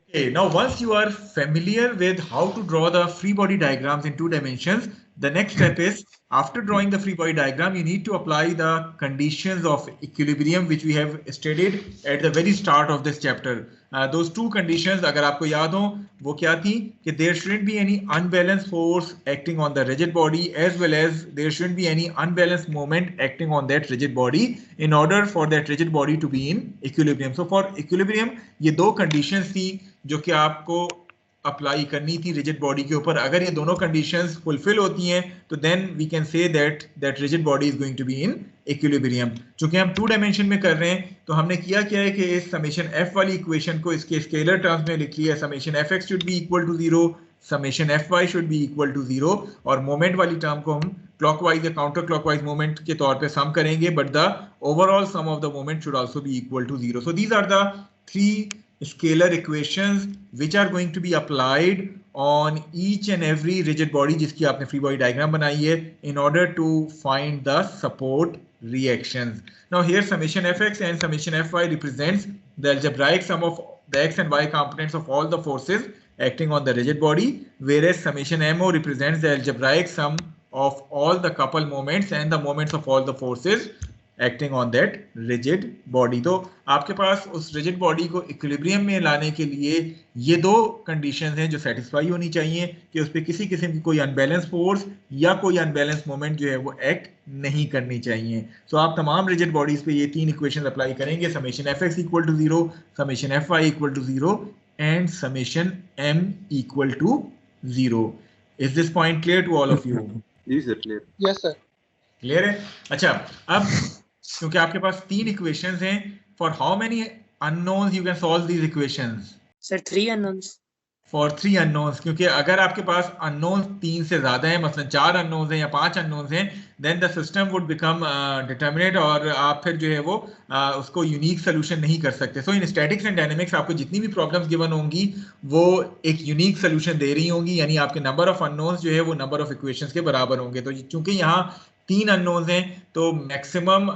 Okay, now once you are familiar with how to draw the free body diagrams in 2 dimensions, the next step is, after drawing the free body diagram, you need to apply the conditions of equilibrium which we have studied at the very start of this chapter. Those two conditions, अगर आपको याद हो, वो क्या थी कि there shouldn't be any unbalanced force acting on the rigid body, as well as there shouldn't be any unbalanced moment acting on that rigid body in order for that rigid body to be in equilibrium. So for equilibrium, ये दो conditions थी जो कि आपको apply करनी थी rigid body के ऊपर. अगर ये दोनों कंडीशंस फुलफिल होती हैं तो then we can say that rigid body is going to be in equilibrium. चूंकि हम 2 डायमेंशन में कर रहे हैं तो हमने किया क्या है कि इस समेशन एफ वाली इक्वेशन को इसके स्केलर टर्म्स में लिख लिया. Summation F x should be equal to 0, summation F y should be equal to 0, और मोमेंट वाली टर्म को हम क्लॉकवाइज या काउंटर क्लॉकवाइज मोमेंट के तौर पे सम करेंगे, but the overall sum of the moment should also be equal to 0. So these are the 3 scalar equations which are going to be applied on each and every rigid body जिसकी आपने free body diagram बनाई है, in order to find the support reactions. Now here summation fx and summation fy represents the algebraic sum of the x and y components of all the forces acting on the rigid body, whereas summation mo represents the algebraic sum of all the couple moments and the moments of all the forces acting on that rigid body. तो आपके पास उस rigid body को equilibrium में लाने के लिए ये दो कंडीशंस हैं जो सेटिस्फाई होनी चाहिए कि उस पर किसी किस्म की कोई अनबैलेंस फोर्स या कोई अनबैलेंस मोमेंट जो है वो एक्ट नहीं करनी चाहिए. सो आप तमाम रिजिड बॉडीज पे ये 3 इक्वेशंस अप्लाई करेंगे. Summation F x equal to 0, summation F y equal to 0 and summation M equal to 0. Is this point clear to all of you? जी sir, clear. Yes sir, clear है. अच्छा, अब क्योंकि आपके पास 3 इक्वेशंस हैं, for how many unknowns you can solve these equations? Sir 3 unknowns. For 3 unknowns, क्योंकि अगर आपके पास अननोन्स 3 से ज्यादा है, मसलन 4 अननोन्स हैं या 5 अननोन्स हैं, then the system would become determinate, और आप फिर जो है वो उसको यूनिक सोल्यूशन नहीं कर सकते. सो इन स्टैटिक्स एंड डायनेमिक्स आपको जितनी भी प्रॉब्लम्स गिवन होंगी वो एक यूनिक सोल्यूशन दे रही होंगी, यानी आपके नंबर ऑफ अननोन्स जो है वो नंबर ऑफ इक्वेशंस के बराबर होंगे. तो चूंकि यहाँ 3 अननोन्स हैं तो मैक्सिमम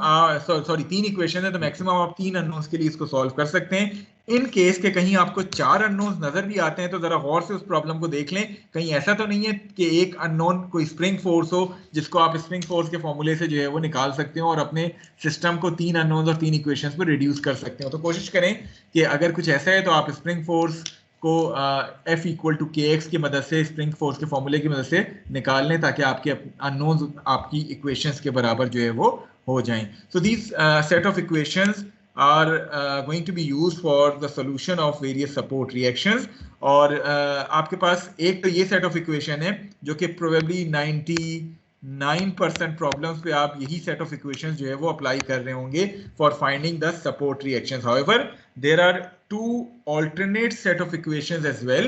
3 इक्वेशन है, तो मैक्सिमम आप 3 अननोन्स के लिए इसको सॉल्व कर सकते हैं. इन केस के कहीं आपको 4 अननोन्स नजर भी आते हैं तो जरा गौर से उस प्रॉब्लम को देख लें. कहीं ऐसा तो नहीं है कि एक अननोन कोई स्प्रिंग फोर्स हो जिसको आप स्प्रिंग फोर्स के फॉर्मूले से जो है वो निकाल सकते हो और अपने सिस्टम को 3 अननोन्स और 3 इक्वेशंस पर रिड्यूस कर सकते हो. तो कोशिश करें कि अगर कुछ ऐसा है तो आप स्प्रिंग फोर्स को F इक्वल टू के एक्स की मदद से, स्प्रिंग फोर्स के फॉर्मूले की मदद से निकाल लें ताकि आपके अननोन्स आपकी इक्वेशंस के बराबर जो है वो हो जाएं. So these set of equations are going to be used for the solution of various support reactions. और आपके पास एक तो ये सेट ऑफ इक्वेशन है जो कि प्रोबेबली 99% प्रॉब्लम्स पे आप यही सेट ऑफ इक्वेशंस जो है वो अप्लाई कर रहे होंगे for finding the support reactions. However there are 2 alternate set of equations as well.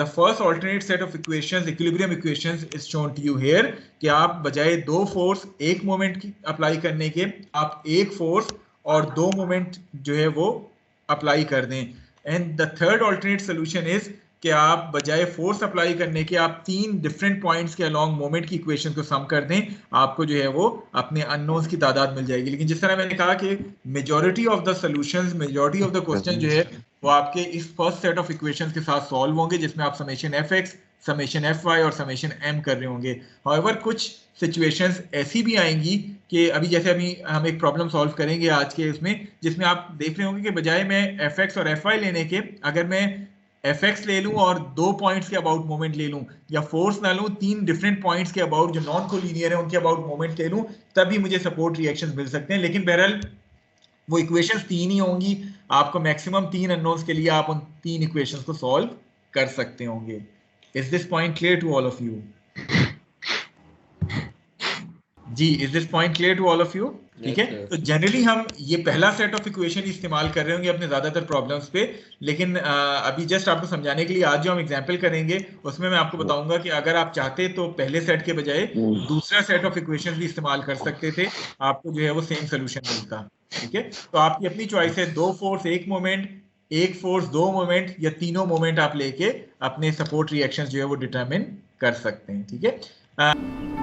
The first alternate set of equations, equilibrium equations, is shown to you here कि आप बजाय 2 force एक मोमेंट की अप्लाई करने के आप एक फोर्स और 2 मोमेंट जो है वो अप्लाई कर दें. And the third alternate solution is कि आप बजाय फोर्स अप्लाई करने के आप 3 डिफरेंट पॉइंट्स के अलोंग मोमेंट की इक्वेशन को सम कर दें, आपको जो है वो अपने अननोन्स की तादाद मिल जाएगी. लेकिन जिस तरह मैंने कहा कि majority of the solutions, majority of the question जो है वो आपके इस फर्स्ट सेट ऑफ इक्वेशंस के साथ सॉल्व होंगे जिसमें आप summation F x, summation F y और समेशन एम कर रहे होंगे. हाउएवर कुछ सिचुएशंस ऐसी भी आएंगी कि अभी जैसे अभी हम एक प्रॉब्लम सॉल्व करेंगे आज के इसमें, जिसमें आप देख रहे होंगे कि बजाय मैं एफ एक्स और एफ वाई लेने के अगर मैं एफ एक्स ले लूं और 2 पॉइंट्स के अबाउट मोमेंट ले लूं, या फोर्स ना लूं 3 डिफरेंट पॉइंट्स के अबाउट जो नॉन कोलिनियर है उनके अबाउट मोमेंट ले लूं, तभी मुझे सपोर्ट रिएक्शंस मिल सकते हैं. लेकिन बहरहाल वो इक्वेशंस 3 ही होंगी. आपको मैक्सिमम 3 अननोन्स के लिए आप उन 3 इक्वेशंस को सॉल्व कर सकते होंगे. Is this point clear to all of you? जी, is this point clear to all of you? ठीक है. तो जनरली हम ये पहला सेट ऑफ इक्वेशन इस्तेमाल कर रहे होंगे अपने ज्यादातर प्रॉब्लम्स पे, लेकिन अभी जस्ट आपको समझाने के लिए आज जो हम एग्जांपल करेंगे उसमें मैं आपको बताऊंगा कि अगर आप चाहते तो पहले सेट के बजाय दूसरा सेट ऑफ इक्वेशंस भी इस्तेमाल कर सकते थे, आपको जो है वो सेम सोल्यूशन मिलता. ठीक है. तो आपकी अपनी चॉइस है, 2 फोर्स 1 मोमेंट, 1 फोर्स 2 मोमेंट, या तीनों मोमेंट आप लेके अपने सपोर्ट रिएक्शंस जो है वो डिटरमिन कर सकते हैं. ठीक है.